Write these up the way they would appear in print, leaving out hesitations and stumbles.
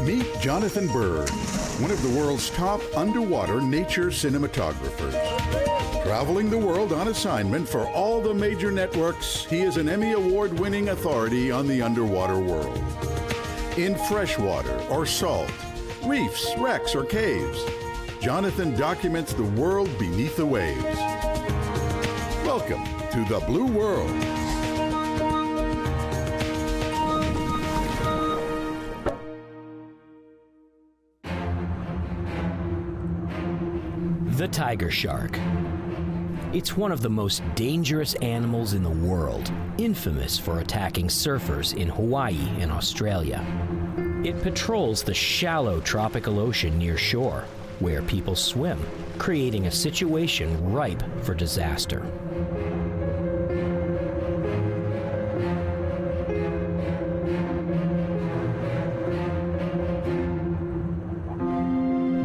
Meet Jonathan Bird, one of the world's top underwater nature cinematographers. Traveling the world on assignment for all the major networks, he is an Emmy Award-winning authority on the underwater world. In freshwater or salt, reefs, wrecks, or caves, Jonathan documents the world beneath the waves. Welcome to the Blue World. The tiger shark. It's one of the most dangerous animals in the world, infamous for attacking surfers in Hawaii and Australia. It patrols the shallow tropical ocean near shore, where people swim, creating a situation ripe for disaster.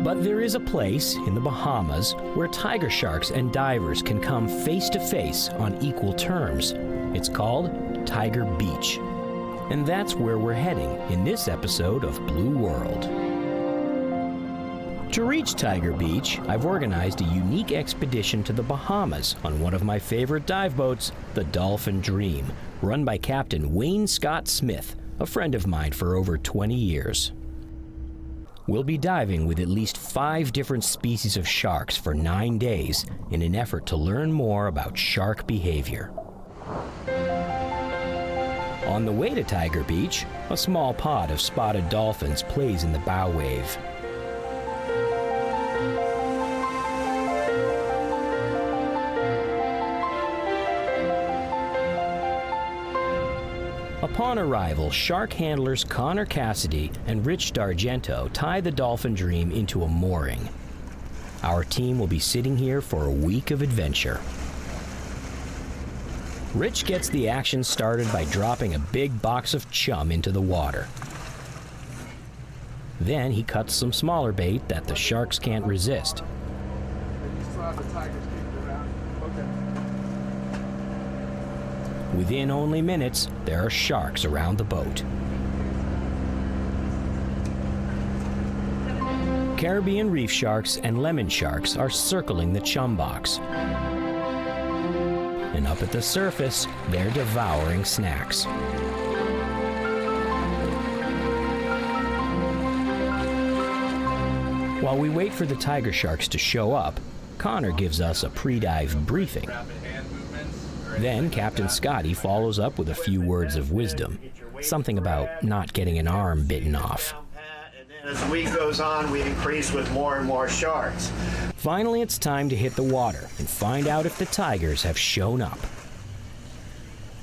But there is a place in the Bahamas where tiger sharks and divers can come face to face on equal terms. It's called Tiger Beach. And that's where we're heading in this episode of Blue World. To reach Tiger Beach, I've organized a unique expedition to the Bahamas on one of my favorite dive boats, the Dolphin Dream, run by Captain Wayne Scott Smith, a friend of mine for over 20 years. We'll be diving with at least 5 different species of sharks for 9 days in an effort to learn more about shark behavior. On the way to Tiger Beach, a small pod of spotted dolphins plays in the bow wave. Upon arrival, shark handlers Connor Cassidy and Rich D'Argento tie the Dolphin Dream into a mooring. Our team will be sitting here for a week of adventure. Rich gets the action started by dropping a big box of chum into the water. Then he cuts some smaller bait that the sharks can't resist. Within only minutes, there are sharks around the boat. Caribbean reef sharks and lemon sharks are circling the chum box. And up at the surface, they're devouring snacks. While we wait for the tiger sharks to show up, Connor gives us a pre-dive briefing. Then Captain Scotty follows up with a few words of wisdom, something about not getting an arm bitten off. As the week goes on, we increase with more and more sharks. Finally, it's time to hit the water and find out if the tigers have shown up.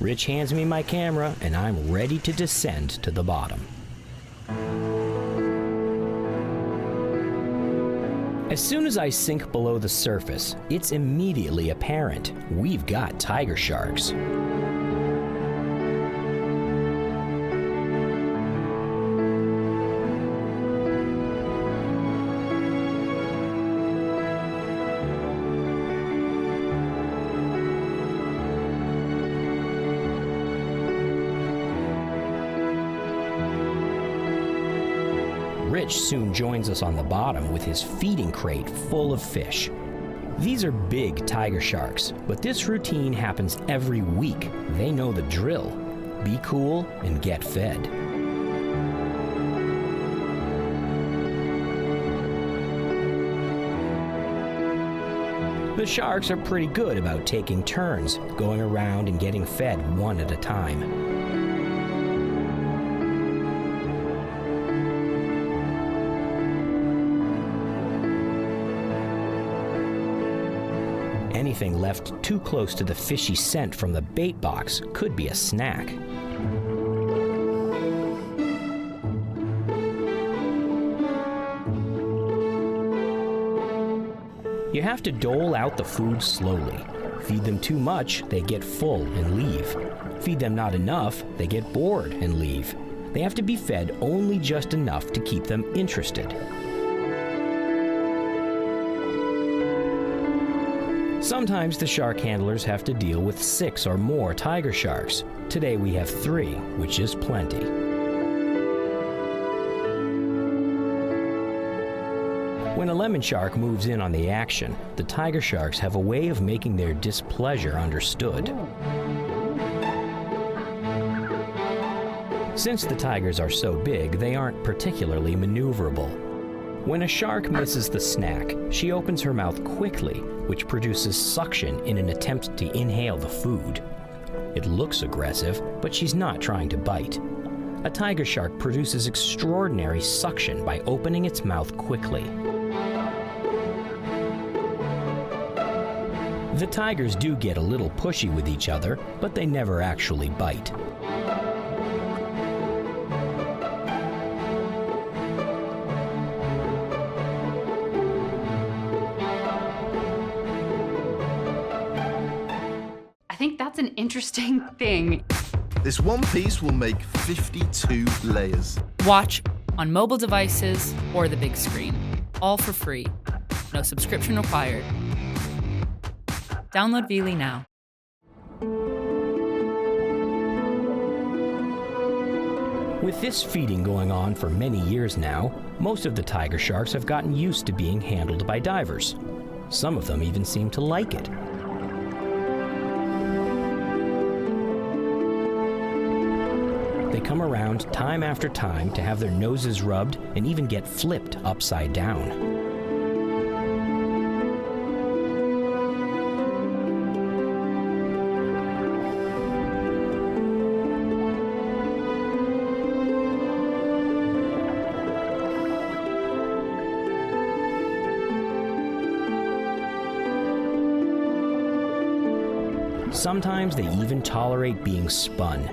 Rich hands me my camera, and I'm ready to descend to the bottom. As soon as I sink below the surface, it's immediately apparent we've got tiger sharks. Rich soon joins us on the bottom with his feeding crate full of fish. These are big tiger sharks, but this routine happens every week. They know the drill. Be cool and get fed. The sharks are pretty good about taking turns, going around and getting fed one at a time. Anything left too close to the fishy scent from the bait box could be a snack. You have to dole out the food slowly. Feed them too much, they get full and leave. Feed them not enough, they get bored and leave. They have to be fed only just enough to keep them interested. Sometimes the shark handlers have to deal with 6 or more tiger sharks. Today we have 3, which is plenty. When a lemon shark moves in on the action, the tiger sharks have a way of making their displeasure understood. Since the tigers are so big, they aren't particularly maneuverable. When a shark misses the snack, she opens her mouth quickly, which produces suction in an attempt to inhale the food. It looks aggressive, but she's not trying to bite. A tiger shark produces extraordinary suction by opening its mouth quickly. The tigers do get a little pushy with each other, but they never actually bite. I think that's an interesting thing. This one piece will make 52 layers. Watch on mobile devices or the big screen. All for free. No subscription required. Download Veely now. With this feeding going on for many years now, most of the tiger sharks have gotten used to being handled by divers. Some of them even seem to like it. They come around time after time to have their noses rubbed and even get flipped upside down. Sometimes they even tolerate being spun.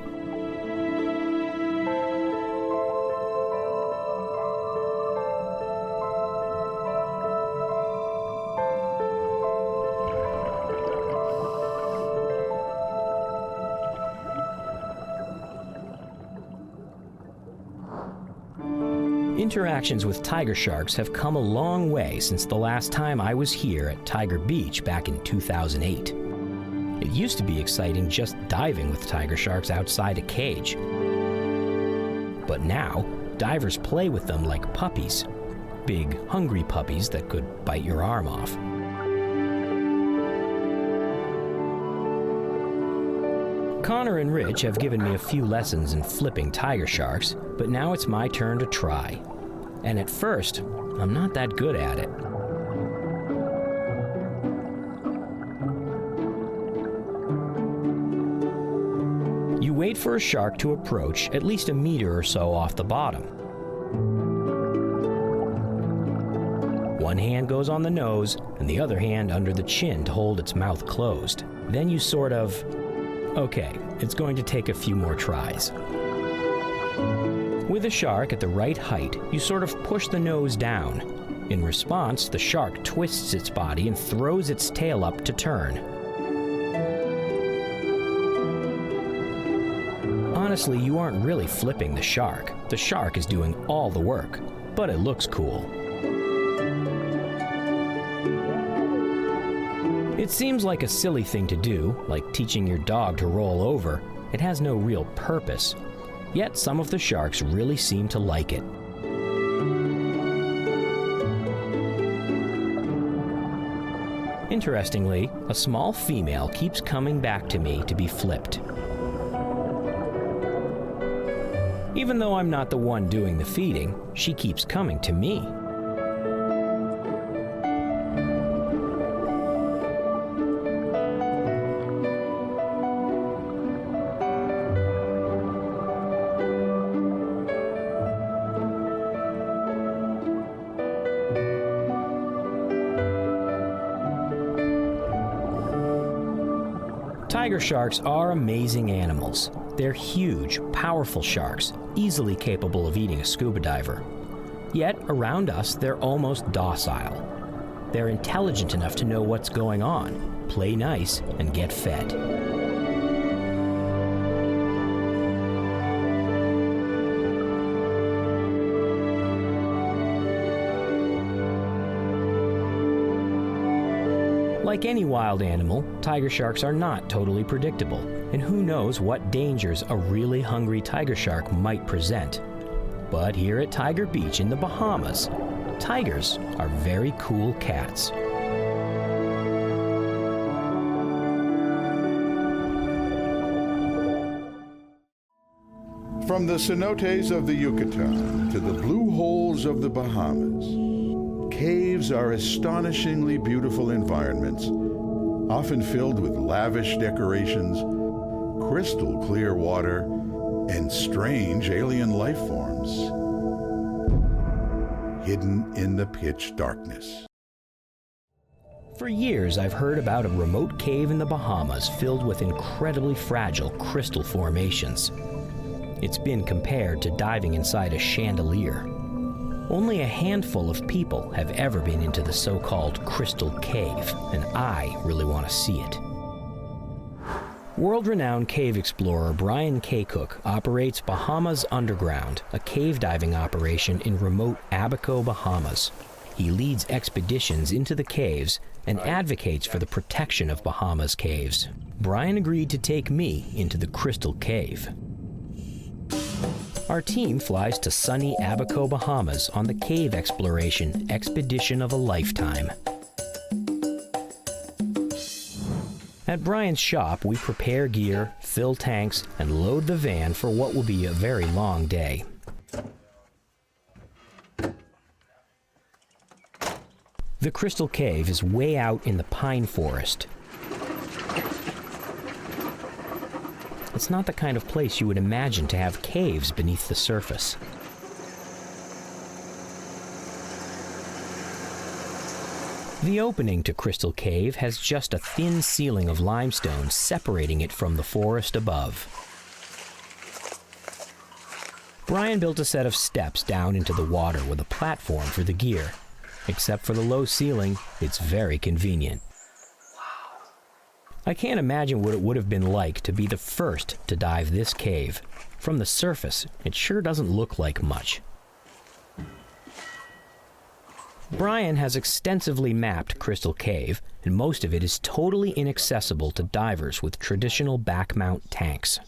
Interactions with tiger sharks have come a long way since the last time I was here at Tiger Beach back in 2008. It used to be exciting just diving with tiger sharks outside a cage. But now, divers play with them like puppies. Big, hungry puppies that could bite your arm off. Connor and Rich have given me a few lessons in flipping tiger sharks, but now it's my turn to try. And at first, I'm not that good at it. You wait for a shark to approach at least a meter or so off the bottom. One hand goes on the nose and the other hand under the chin to hold its mouth closed. Then you sort of... Okay, it's going to take a few more tries. With a shark at the right height, you sort of push the nose down. In response, the shark twists its body and throws its tail up to turn. Honestly, you aren't really flipping the shark. The shark is doing all the work, but it looks cool. It seems like a silly thing to do, like teaching your dog to roll over. It has no real purpose. Yet some of the sharks really seem to like it. Interestingly, a small female keeps coming back to me to be flipped. Even though I'm not the one doing the feeding, she keeps coming to me. Tiger sharks are amazing animals. They're huge, powerful sharks, easily capable of eating a scuba diver. Yet, around us, they're almost docile. They're intelligent enough to know what's going on, play nice, and get fed. Like any wild animal, tiger sharks are not totally predictable, and who knows what dangers a really hungry tiger shark might present. But here at Tiger Beach in the Bahamas, Tigers are very cool cats. From the cenotes of the Yucatan to the blue holes of the Bahamas, caves are astonishingly beautiful environments, often filled with lavish decorations, crystal clear water, and strange alien life forms hidden in the pitch darkness. For years, I've heard about a remote cave in the Bahamas filled with incredibly fragile crystal formations. It's been compared to diving inside a chandelier. Only a handful of people have ever been into the so-called Crystal Cave, and I really want to see it. World-renowned cave explorer Brian Kook operates Bahamas Underground, a cave diving operation in remote Abaco, Bahamas. He leads expeditions into the caves and advocates for the protection of Bahamas caves. Brian agreed to take me into the Crystal Cave. Our team flies to sunny Abaco, Bahamas on the cave exploration expedition of a lifetime. At Brian's shop, we prepare gear, fill tanks, and load the van for what will be a very long day. The Crystal Cave is way out in the pine forest. It's not the kind of place you would imagine to have caves beneath the surface. The opening to Crystal Cave has just a thin ceiling of limestone separating it from the forest above. Brian built a set of steps down into the water with a platform for the gear. Except for the low ceiling, it's very convenient. I can't imagine what it would have been like to be the first to dive this cave. From the surface, it sure doesn't look like much. Brian has extensively mapped Crystal Cave, and most of it is totally inaccessible to divers with traditional back-mount tanks.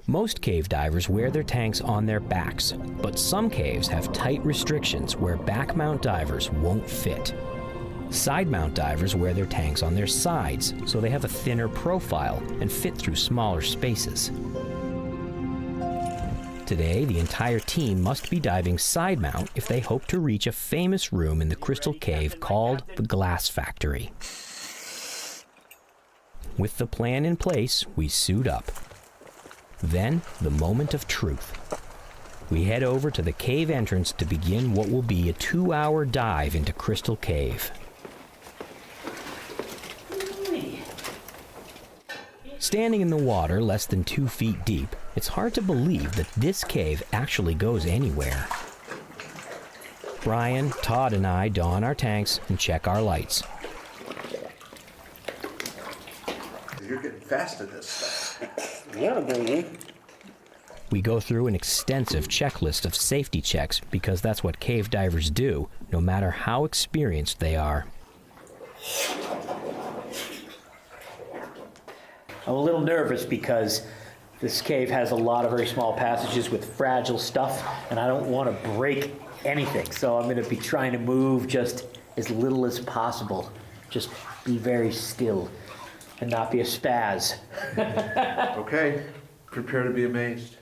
Most cave divers wear their tanks on their backs, but some caves have tight restrictions where back-mount divers won't fit. Side-mount divers wear their tanks on their sides, so they have a thinner profile and fit through smaller spaces. Today, the entire team must be diving side-mount if they hope to reach a famous room in the Crystal Cave called the Glass Factory. With the plan in place, we suit up. Then, the moment of truth. We head over to the cave entrance to begin what will be a 2-hour dive into Crystal Cave. Standing in the water less than 2 feet deep, it's hard to believe that this cave actually goes anywhere. Brian, Todd, and I don our tanks and check our lights. You're getting fast at this stuff. Yeah, baby. We go through an extensive checklist of safety checks because that's what cave divers do, no matter how experienced they are. I'm a little nervous because this cave has a lot of very small passages with fragile stuff, and I don't want to break anything. So I'm going to be trying to move just as little as possible. Just be very still and not be a spaz. Okay, prepare to be amazed.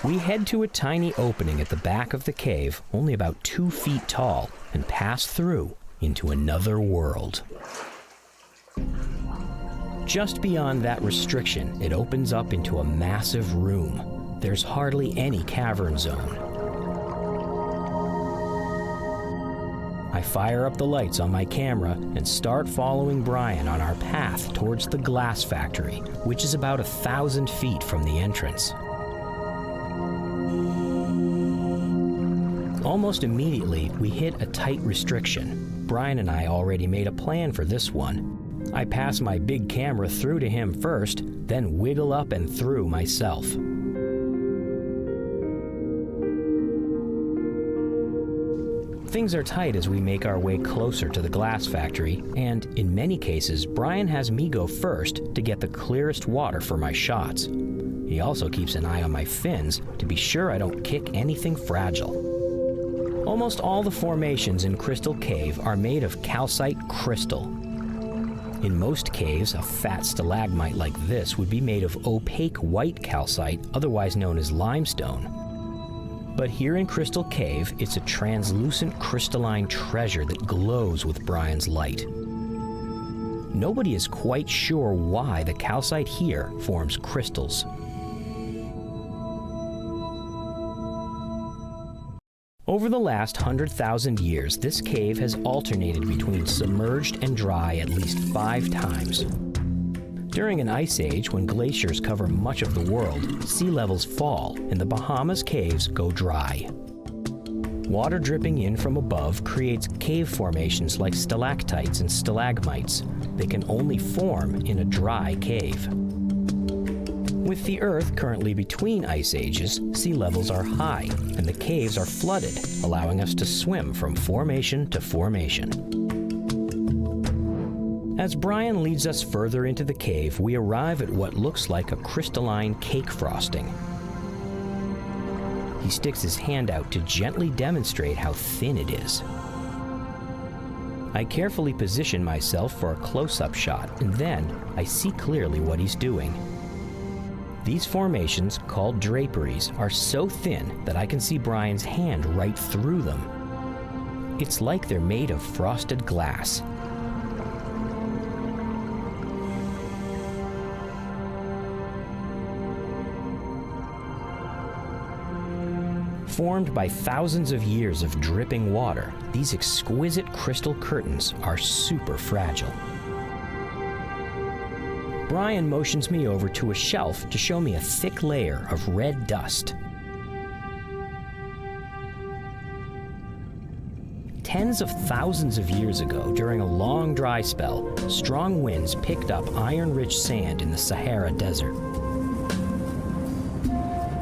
We head to a tiny opening at the back of the cave, only about 2 feet tall, and pass through into another world. Just beyond that restriction, it opens up into a massive room. There's hardly any cavern zone. I fire up the lights on my camera and start following Brian on our path towards the Glass Factory, which is about 1,000 feet from the entrance. Almost immediately, we hit a tight restriction. Brian and I already made a plan for this one. I pass my big camera through to him first, then wiggle up and through myself. Things are tight as we make our way closer to the Glass Factory, and in many cases, Brian has me go first to get the clearest water for my shots. He also keeps an eye on my fins to be sure I don't kick anything fragile. Almost all the formations in Crystal Cave are made of calcite crystal. In most caves, a fat stalagmite like this would be made of opaque white calcite, otherwise known as limestone. But here in Crystal Cave, it's a translucent crystalline treasure that glows with Brian's light. Nobody is quite sure why the calcite here forms crystals. Over the last 100,000 years, this cave has alternated between submerged and dry at least 5 times. During an ice age, when glaciers cover much of the world, sea levels fall and the Bahamas caves go dry. Water dripping in from above creates cave formations like stalactites and stalagmites. They can only form in a dry cave. With the Earth currently between ice ages, sea levels are high, and the caves are flooded, allowing us to swim from formation to formation. As Brian leads us further into the cave, we arrive at what looks like a crystalline cake frosting. He sticks his hand out to gently demonstrate how thin it is. I carefully position myself for a close-up shot, and then I see clearly what he's doing. These formations, called draperies, are so thin that I can see Brian's hand right through them. It's like they're made of frosted glass. Formed by thousands of years of dripping water, these exquisite crystal curtains are super fragile. Brian motions me over to a shelf to show me a thick layer of red dust. Tens of thousands of years ago, during a long dry spell, strong winds picked up iron-rich sand in the Sahara Desert.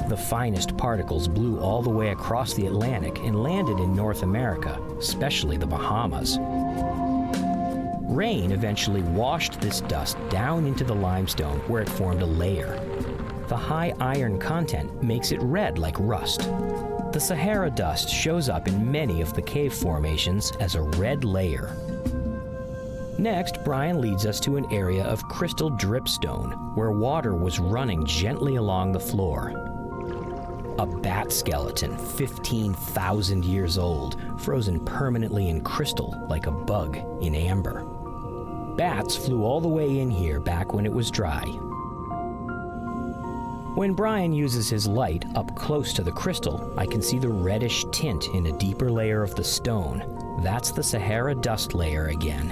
The finest particles blew all the way across the Atlantic and landed in North America, especially the Bahamas. Rain eventually washed this dust down into the limestone where it formed a layer. The high iron content makes it red like rust. The Sahara dust shows up in many of the cave formations as a red layer. Next, Brian leads us to an area of crystal dripstone where water was running gently along the floor. A bat skeleton, 15,000 years old, frozen permanently in crystal like a bug in amber. Bats flew all the way in here back when it was dry. When Brian uses his light up close to the crystal, I can see the reddish tint in a deeper layer of the stone. That's the Sahara dust layer again.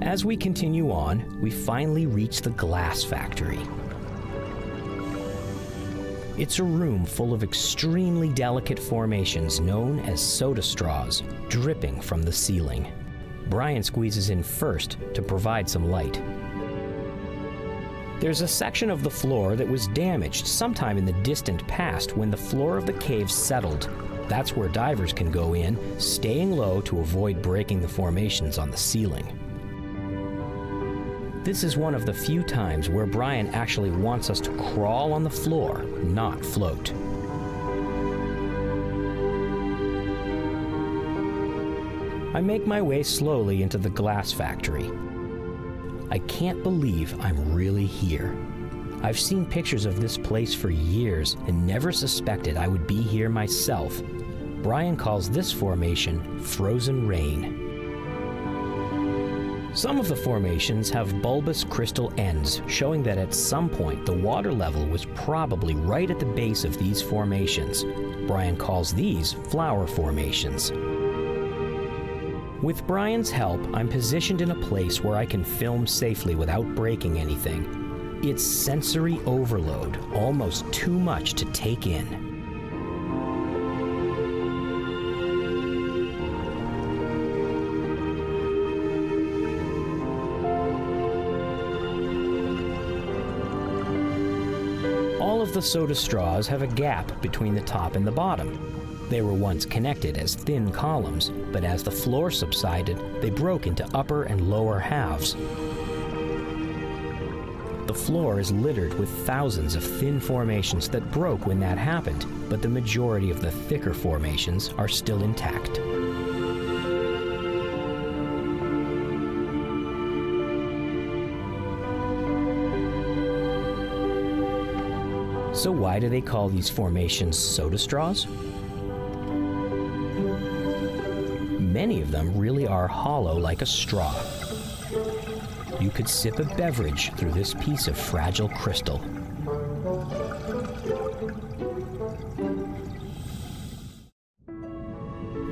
As we continue on, we finally reach the glass factory. It's a room full of extremely delicate formations known as soda straws, dripping from the ceiling. Brian squeezes in first to provide some light. There's a section of the floor that was damaged sometime in the distant past when the floor of the cave settled. That's where divers can go in, staying low to avoid breaking the formations on the ceiling. This is one of the few times where Brian actually wants us to crawl on the floor, not float. I make my way slowly into the glass factory. I can't believe I'm really here. I've seen pictures of this place for years and never suspected I would be here myself. Brian calls this formation frozen rain. Some of the formations have bulbous crystal ends, showing that at some point the water level was probably right at the base of these formations. Brian calls these flower formations. With Brian's help, I'm positioned in a place where I can film safely without breaking anything. It's sensory overload, almost too much to take in. All of the soda straws have a gap between the top and the bottom. They were once connected as thin columns, but as the floor subsided, they broke into upper and lower halves. The floor is littered with thousands of thin formations that broke when that happened, but the majority of the thicker formations are still intact. So why do they call these formations soda straws? Many of them really are hollow like a straw. You could sip a beverage through this piece of fragile crystal.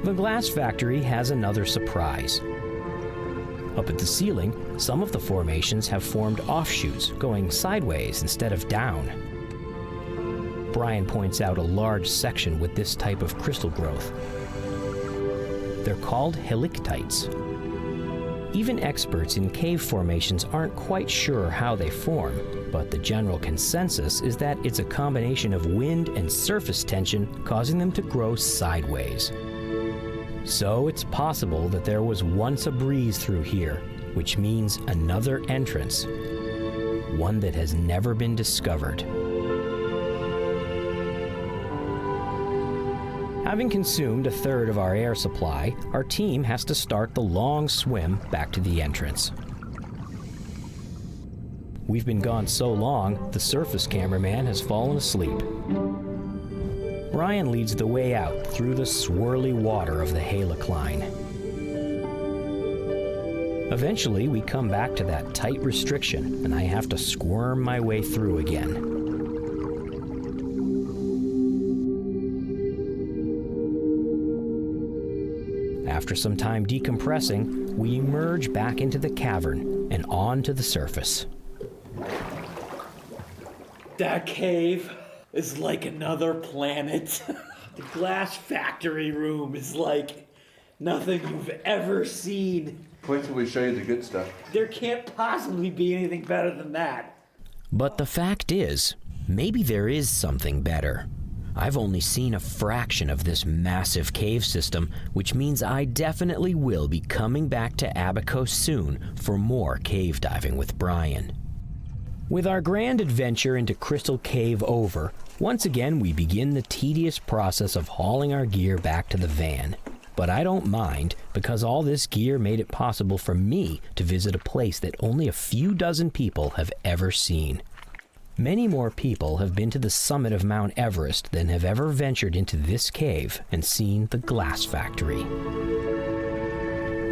The glass factory has another surprise. Up at the ceiling, some of the formations have formed offshoots going sideways instead of down. Brian points out a large section with this type of crystal growth. They're called helictites. Even experts in cave formations aren't quite sure how they form, but the general consensus is that it's a combination of wind and surface tension causing them to grow sideways. So it's possible that there was once a breeze through here, which means another entrance, one that has never been discovered. Having consumed a third of our air supply, our team has to start the long swim back to the entrance. We've been gone so long, the surface cameraman has fallen asleep. Brian leads the way out through the swirly water of the halicline. Eventually, we come back to that tight restriction, and I have to squirm my way through again. After some time decompressing, we emerge back into the cavern and onto the surface. That cave is like another planet. The glass factory room is like nothing you've ever seen. Wait till we show you the good stuff. There can't possibly be anything better than that. But the fact is, maybe there is something better. I've only seen a fraction of this massive cave system, which means I definitely will be coming back to Abaco soon for more cave diving with Brian. With our grand adventure into Crystal Cave over, once again we begin the tedious process of hauling our gear back to the van. But I don't mind, because all this gear made it possible for me to visit a place that only a few dozen people have ever seen. Many more people have been to the summit of Mount Everest than have ever ventured into this cave and seen the glass factory.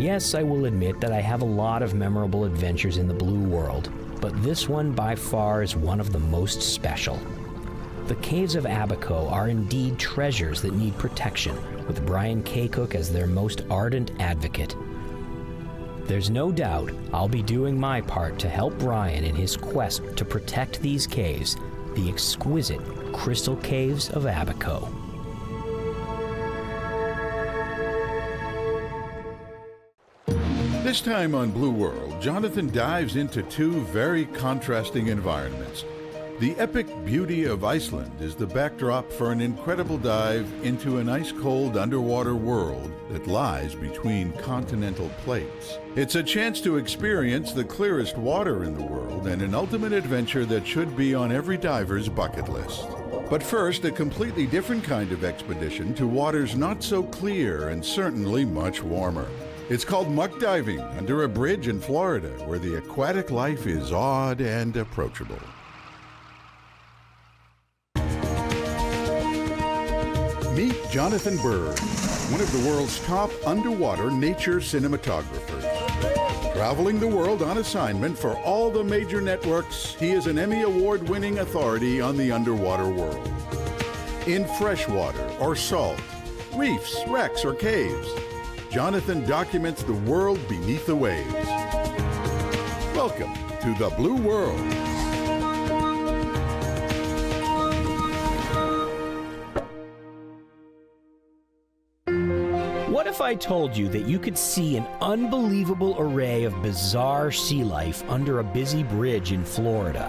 Yes, I will admit that I have a lot of memorable adventures in the Blue World, but this one by far is one of the most special. The caves of Abaco are indeed treasures that need protection, with Brian Kook as their most ardent advocate. There's no doubt I'll be doing my part to help Brian in his quest to protect these caves, the exquisite crystal caves of Abaco. This time on Blue World, Jonathan dives into two very contrasting environments. The epic beauty of Iceland is the backdrop for an incredible dive into an ice-cold underwater world that lies between continental plates. It's a chance to experience the clearest water in the world and an ultimate adventure that should be on every diver's bucket list. But first, a completely different kind of expedition to waters not so clear and certainly much warmer. It's called Muck diving under a bridge in Florida, where the aquatic life is odd and approachable. Meet Jonathan Bird, one of the world's top underwater nature cinematographers. Traveling the world on assignment for all the major networks, he is an Emmy Award-winning authority on the underwater world. In freshwater or salt, reefs, wrecks, or caves, Jonathan documents the world beneath the waves. Welcome to the Blue World. What if I told you that you could see an unbelievable array of bizarre sea life under a busy bridge in Florida?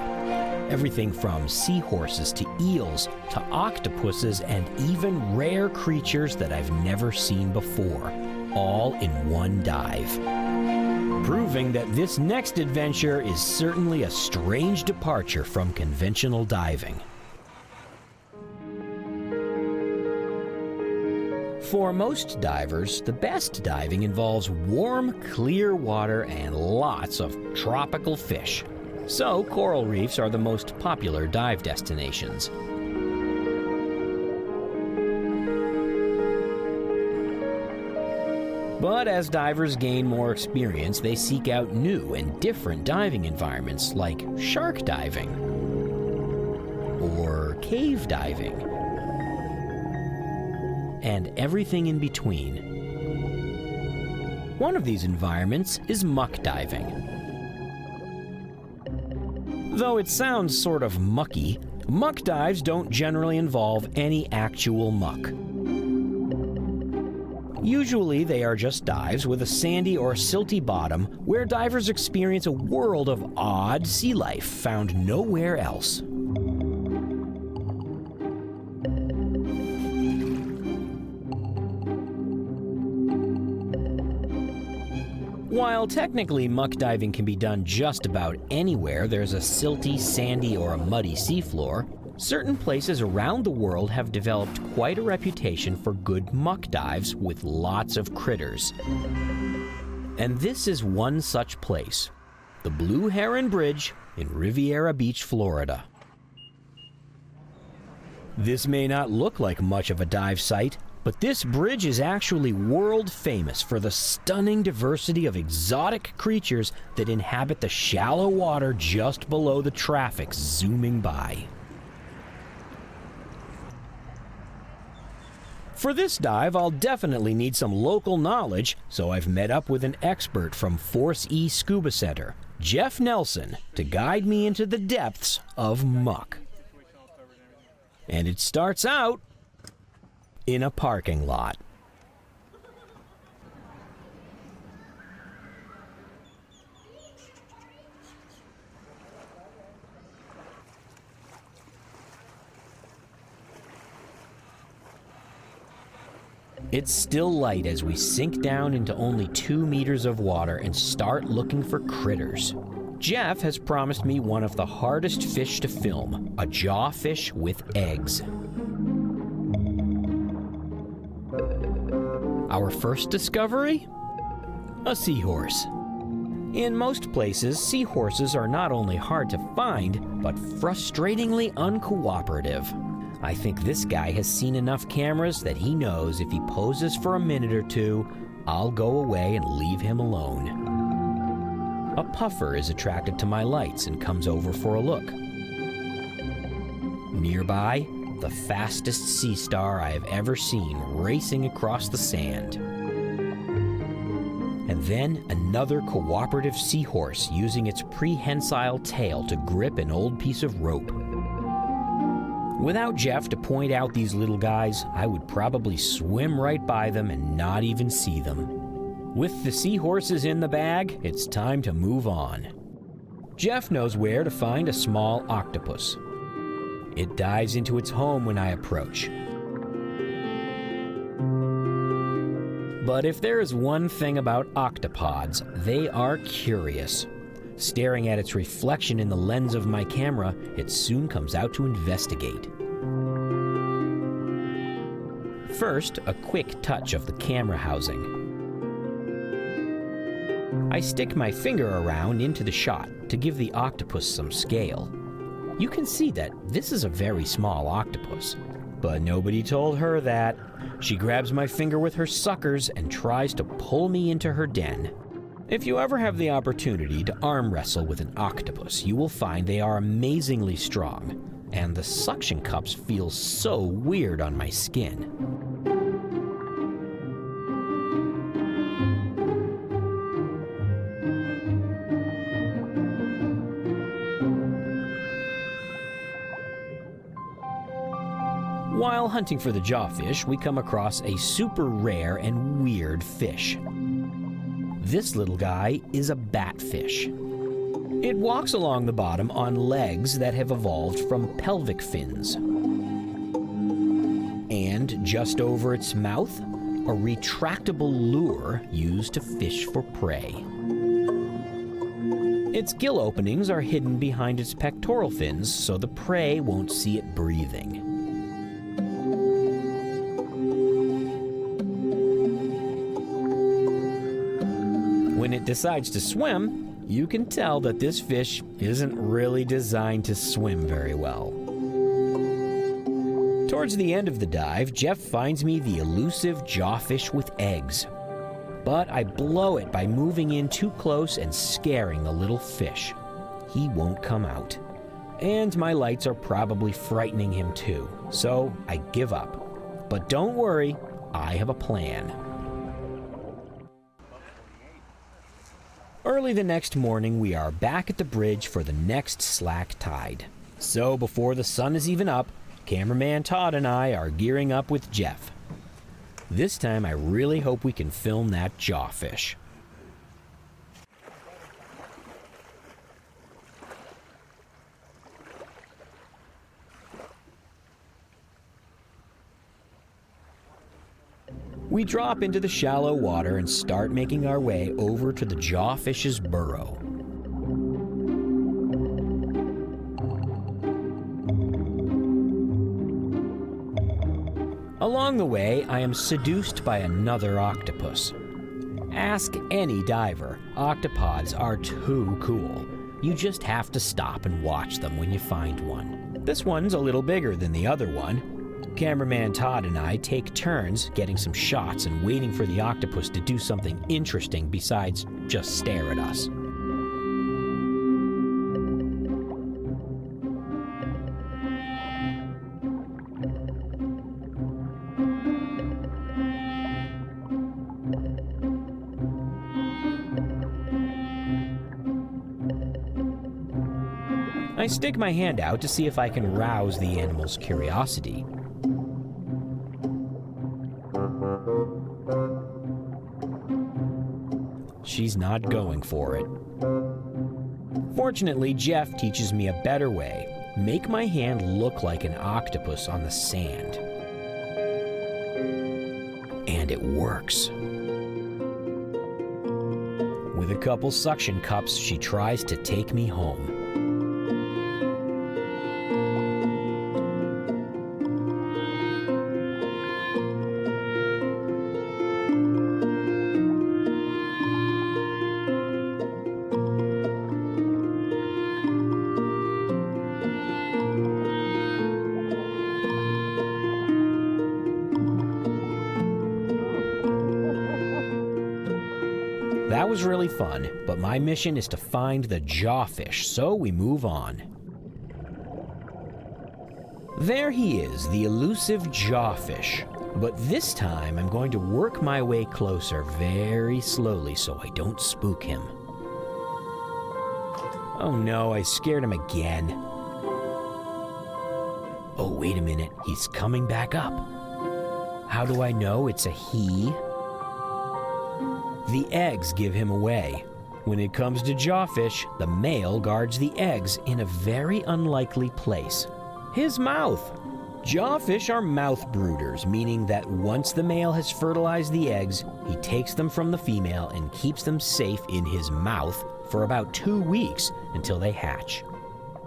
Everything from seahorses to eels to octopuses and even rare creatures that I've never seen before, all in one dive. proving that this next adventure is certainly a strange departure from conventional diving. For most divers, the best diving involves warm, clear water and lots of tropical fish. So, coral reefs are the most popular dive destinations. But as divers gain more experience, they seek out new and different diving environments like shark diving or cave diving and everything in between. One of these environments is muck diving. Though it sounds sort of mucky, muck dives don't generally involve any actual muck. Usually they are just dives with a sandy or silty bottom where divers experience a world of odd sea life found nowhere else. While technically muck diving can be done just about anywhere there's a silty, sandy, or a muddy seafloor, certain places around the world have developed quite a reputation for good muck dives with lots of critters. And this is one such place, the Blue Heron Bridge in Riviera Beach, Florida. This may not look like much of a dive site, but this bridge is actually world famous for the stunning diversity of exotic creatures that inhabit the shallow water just below the traffic zooming by. For this dive, I'll definitely need some local knowledge, so I've met up with an expert from Force E Scuba Center, Jeff Nelson, to guide me into the depths of muck. And it starts out in a parking lot. It's still light as we sink down into only 2 meters of water and start looking for critters. Jeff has promised me one of the hardest fish to film, a jawfish with eggs. Our first discovery? A seahorse. In most places, seahorses are not only hard to find, but frustratingly uncooperative. I think this guy has seen enough cameras that he knows if he poses for a minute or two, I'll go away and leave him alone. A puffer is attracted to my lights and comes over for a look. Nearby, the fastest sea star I have ever seen racing across the sand. And then another cooperative seahorse using its prehensile tail to grip an old piece of rope. Without Jeff to point out these little guys, I would probably swim right by them and not even see them. With the seahorses in the bag, it's time to move on. Jeff knows where to find a small octopus. It dives into its home when I approach. But if there is one thing about octopods, they are curious. Staring at its reflection in the lens of my camera, it soon comes out to investigate. First, a quick touch of the camera housing. I stick my finger around into the shot to give the octopus some scale. You can see that this is a very small octopus, but nobody told her that. She grabs my finger with her suckers and tries to pull me into her den. If you ever have the opportunity to arm wrestle with an octopus, you will find they are amazingly strong, and the suction cups feel so weird on my skin. While hunting for the jawfish, we come across a super rare and weird fish. This little guy is a batfish. It walks along the bottom on legs that have evolved from pelvic fins. And just over its mouth, a retractable lure used to fish for prey. Its gill openings are hidden behind its pectoral fins so the prey won't see it breathing. When it decides to swim, you can tell that this fish isn't really designed to swim very well. Towards the end of the dive, Jeff finds me the elusive jawfish with eggs. But I blow it by moving in too close and scaring the little fish. He won't come out. And my lights are probably frightening him too, so I give up. But don't worry, I have a plan. Early the next morning, we are back at the bridge for the next slack tide. So before the sun is even up, cameraman Todd and I are gearing up with Jeff. This time I really hope we can film that jawfish. We drop into the shallow water and start making our way over to the jawfish's burrow. Along the way, I am seduced by another octopus. Ask any diver, octopods are too cool. You just have to stop and watch them when you find one. This one's a little bigger than the other one. Cameraman Todd and I take turns getting some shots and waiting for the octopus to do something interesting besides just stare at us. I stick my hand out to see if I can rouse the animal's curiosity. She's not going for it. Fortunately, Jeff teaches me a better way. Make my hand look like an octopus on the sand. And it works. With a couple suction cups, she tries to take me home. That was really fun, but my mission is to find the jawfish, so we move on. There he is, the elusive jawfish. But this time I'm going to work my way closer very slowly so I don't spook him. Oh no, I scared him again. Oh, wait a minute, he's coming back up. How do I know it's a he? The eggs give him away. When it comes to jawfish, the male guards the eggs in a very unlikely place. His mouth. Jawfish are mouth brooders, meaning that once the male has fertilized the eggs, he takes them from the female and keeps them safe in his mouth for about 2 weeks until they hatch.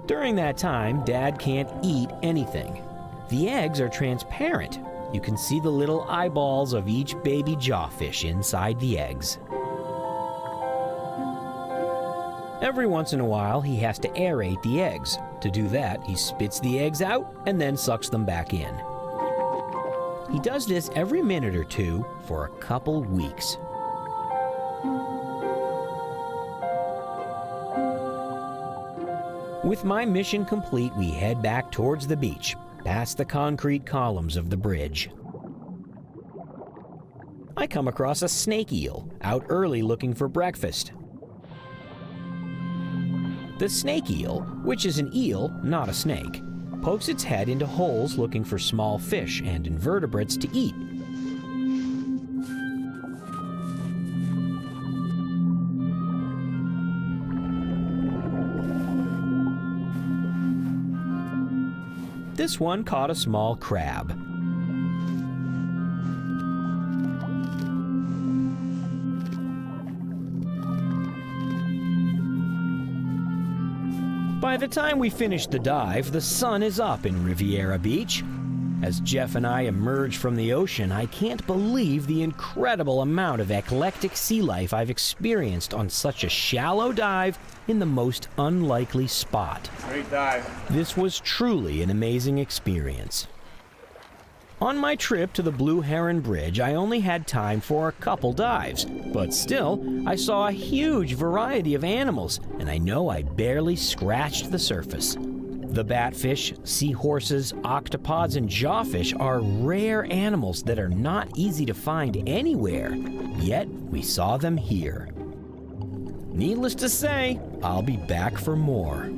During that time, Dad can't eat anything. The eggs are transparent. You can see the little eyeballs of each baby jawfish inside the eggs. Every once in a while, he has to aerate the eggs. To do that, he spits the eggs out and then sucks them back in. He does this every minute or two for a couple weeks. With my mission complete, we head back towards the beach, past the concrete columns of the bridge. I come across a snake eel, out early looking for breakfast. The snake eel, which is an eel, not a snake, pokes its head into holes looking for small fish and invertebrates to eat. This one caught a small crab. By the time we finish the dive, the sun is up in Riviera Beach. As Jeff and I emerge from the ocean, I can't believe the incredible amount of eclectic sea life I've experienced on such a shallow dive in the most unlikely spot. Great dive. This was truly an amazing experience. On my trip to the Blue Heron Bridge, I only had time for a couple dives, but still, I saw a huge variety of animals, and I know I barely scratched the surface. The batfish, seahorses, octopods, and jawfish are rare animals that are not easy to find anywhere, yet we saw them here. Needless to say, I'll be back for more.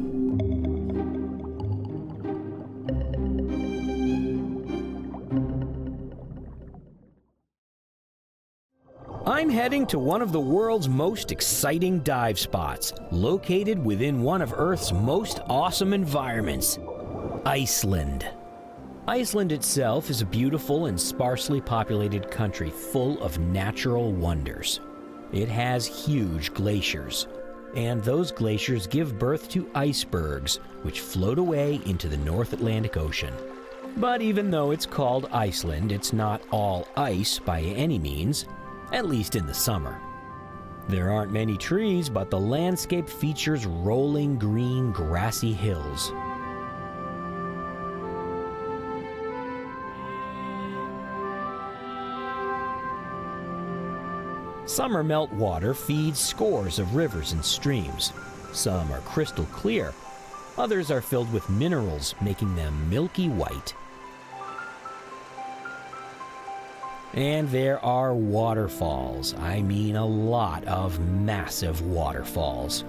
I'm heading to one of the world's most exciting dive spots, located within one of Earth's most awesome environments, Iceland. Iceland itself is a beautiful and sparsely populated country full of natural wonders. It has huge glaciers, and those glaciers give birth to icebergs, which float away into the North Atlantic Ocean. But even though it's called Iceland, it's not all ice by any means, at least in the summer. There aren't many trees, but the landscape features rolling green grassy hills. Summer meltwater feeds scores of rivers and streams. Some are crystal clear, others are filled with minerals, making them milky white. And there are waterfalls. I mean a lot of massive waterfalls.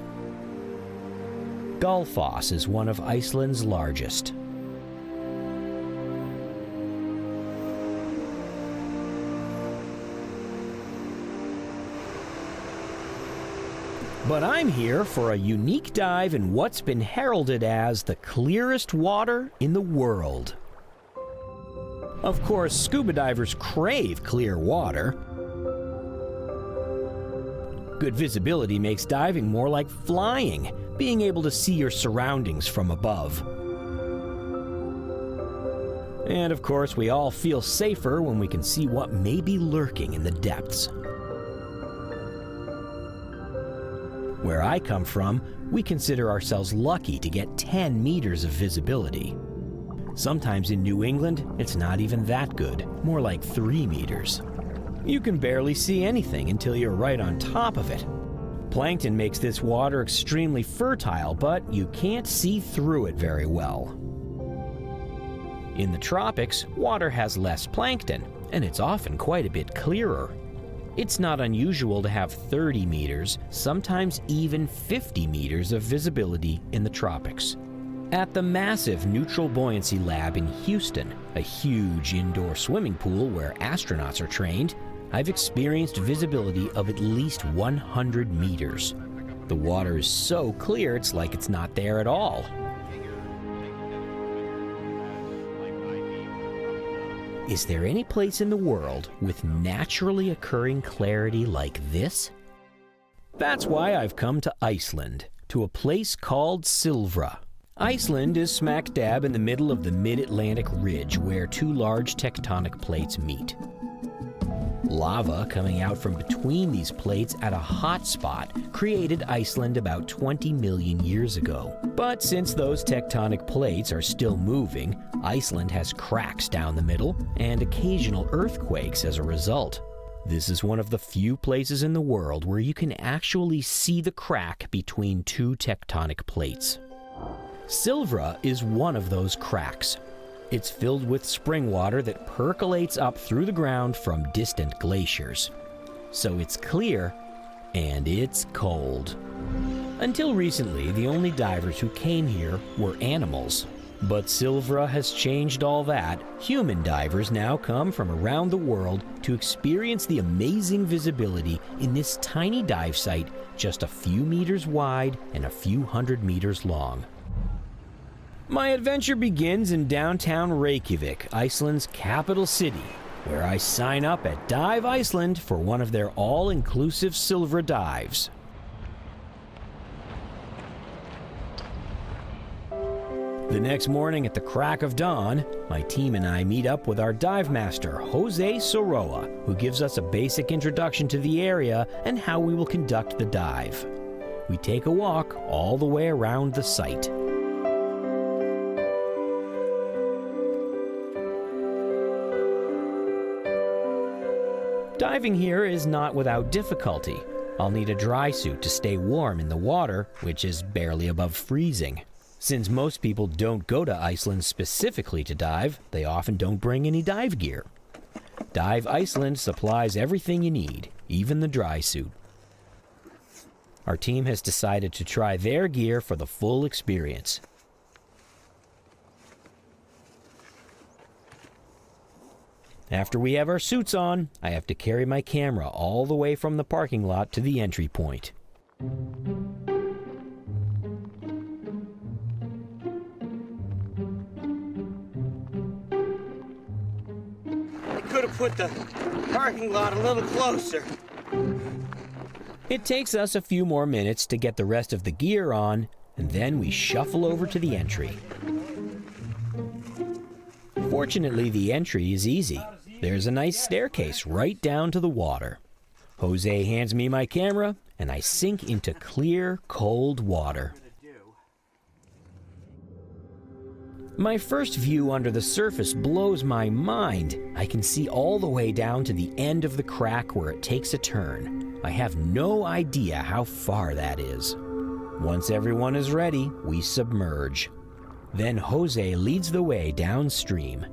Gullfoss is one of Iceland's largest. But I'm here for a unique dive in what's been heralded as the clearest water in the world. Of course, scuba divers crave clear water. Good visibility makes diving more like flying, being able to see your surroundings from above. And of course, we all feel safer when we can see what may be lurking in the depths. Where I come from, we consider ourselves lucky to get 10 meters of visibility. Sometimes in New England, it's not even that good, more like 3 meters. You can barely see anything until you're right on top of it. Plankton makes this water extremely fertile, but you can't see through it very well. In the tropics, water has less plankton, and it's often quite a bit clearer. It's not unusual to have 30 meters, sometimes even 50 meters of visibility in the tropics. At the massive Neutral Buoyancy Lab in Houston, a huge indoor swimming pool where astronauts are trained, I've experienced visibility of at least 100 meters. The water is so clear it's like it's not there at all. Is there any place in the world with naturally occurring clarity like this? That's why I've come to Iceland, to a place called Silfra. Iceland is smack dab in the middle of the mid-Atlantic ridge where two large tectonic plates meet. Lava coming out from between these plates at a hot spot created Iceland about 20 million years ago. But since those tectonic plates are still moving, Iceland has cracks down the middle and occasional earthquakes as a result. This is one of the few places in the world where you can actually see the crack between two tectonic plates. Silfra is one of those cracks. It's filled with spring water that percolates up through the ground from distant glaciers. So it's clear, and it's cold. Until recently, the only divers who came here were animals. But Silfra has changed all that. Human divers now come from around the world to experience the amazing visibility in this tiny dive site just a few meters wide and a few hundred meters long. My adventure begins in downtown Reykjavik, Iceland's capital city, where I sign up at Dive Iceland for one of their all-inclusive Silfra dives. The next morning at the crack of dawn, my team and I meet up with our dive master, Jose Soroa, who gives us a basic introduction to the area and how we will conduct the dive. We take a walk all the way around the site. Diving here is not without difficulty. I'll need a dry suit to stay warm in the water, which is barely above freezing. Since most people don't go to Iceland specifically to dive, they often don't bring any dive gear. Dive Iceland supplies everything you need, even the dry suit. Our team has decided to try their gear for the full experience. After we have our suits on, I have to carry my camera all the way from the parking lot to the entry point. Could have put the parking lot a little closer. It takes us a few more minutes to get the rest of the gear on, and then we shuffle over to the entry. Fortunately, the entry is easy. There's a nice staircase right down to the water. Jose hands me my camera, and I sink into clear, cold water. My first view under the surface blows my mind. I can see all the way down to the end of the crack where it takes a turn. I have no idea how far that is. Once everyone is ready, we submerge. Then Jose leads the way downstream.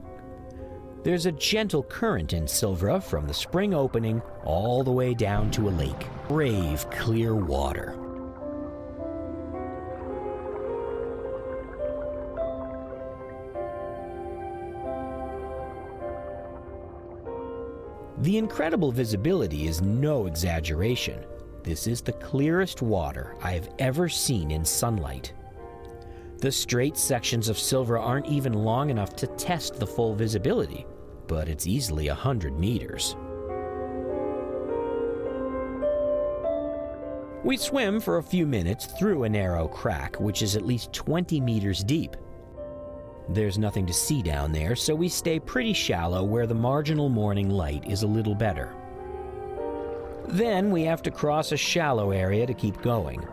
There's a gentle current in Silfra from the spring opening all the way down to a lake. Brave, clear water. The incredible visibility is no exaggeration. This is the clearest water I have ever seen in sunlight. The straight sections of Silfra aren't even long enough to test the full visibility, but it's easily 100 meters. We swim for a few minutes through a narrow crack, which is at least 20 meters deep. There's nothing to see down there, so we stay pretty shallow where the marginal morning light is a little better. Then we have to cross a shallow area to keep going.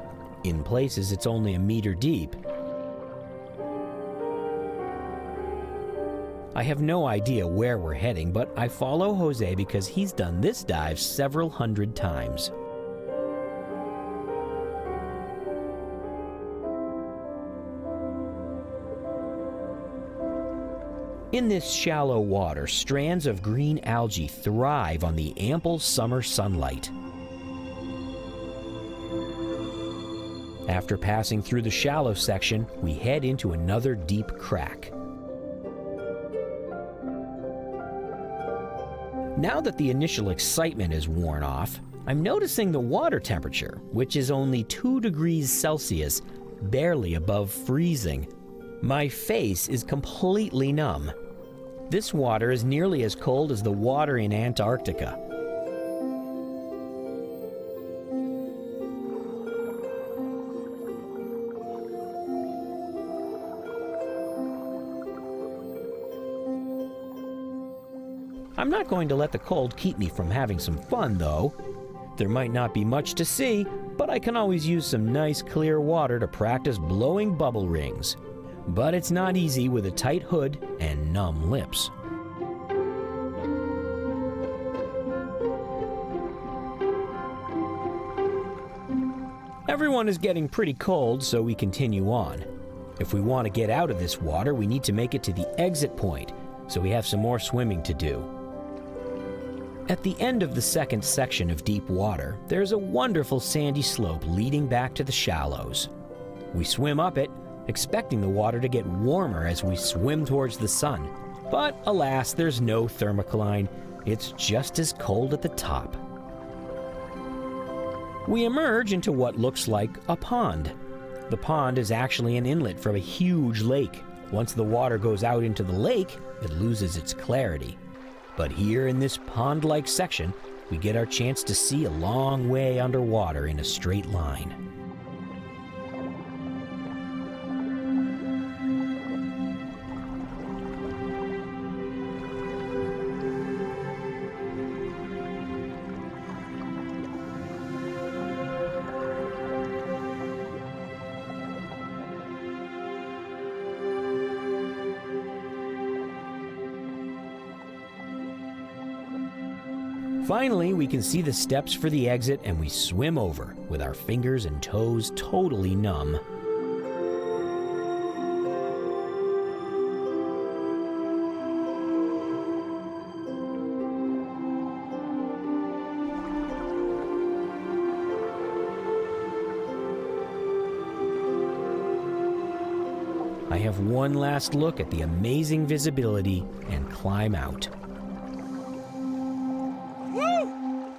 In places, it's only a meter deep. I have no idea where we're heading, but I follow Jose because he's done this dive several hundred times. In this shallow water, strands of green algae thrive on the ample summer sunlight. After passing through the shallow section, we head into another deep crack. Now that the initial excitement is worn off, I'm noticing the water temperature, which is only 2 degrees Celsius, barely above freezing. My face is completely numb. This water is nearly as cold as the water in Antarctica. I'm not going to let the cold keep me from having some fun, though. There might not be much to see, but I can always use some nice clear water to practice blowing bubble rings. But it's not easy with a tight hood and numb lips. Everyone is getting pretty cold, so we continue on. If we want to get out of this water, we need to make it to the exit point, so we have some more swimming to do. At the end of the second section of deep water, there's a wonderful sandy slope leading back to the shallows. We swim up it, expecting the water to get warmer as we swim towards the sun. But alas, there's no thermocline. It's just as cold at the top. We emerge into what looks like a pond. The pond is actually an inlet from a huge lake. Once the water goes out into the lake, it loses its clarity. But here in this pond-like section, we get our chance to see a long way underwater in a straight line. Finally, we can see the steps for the exit and we swim over with our fingers and toes totally numb. I have one last look at the amazing visibility and climb out. Woo!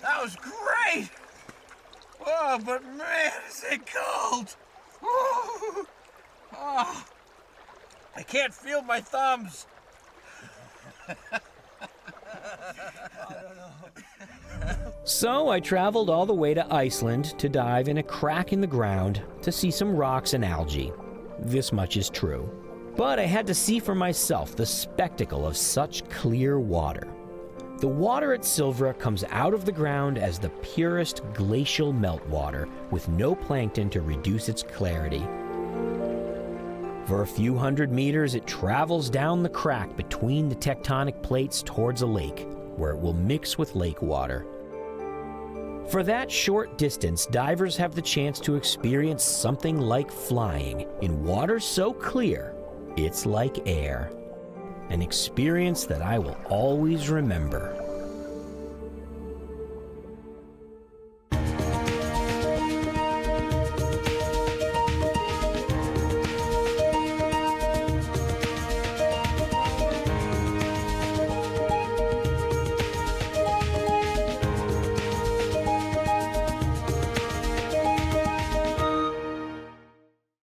That was great! Oh, but man, is it cold! Woo! Oh, I can't feel my thumbs. So I traveled all the way to Iceland to dive in a crack in the ground to see some rocks and algae. This much is true. But I had to see for myself the spectacle of such clear water. The water at Silfra comes out of the ground as the purest glacial meltwater with no plankton to reduce its clarity. For a few hundred meters, it travels down the crack between the tectonic plates towards a lake, where it will mix with lake water. For that short distance, divers have the chance to experience something like flying in water so clear, it's like air. An experience that I will always remember.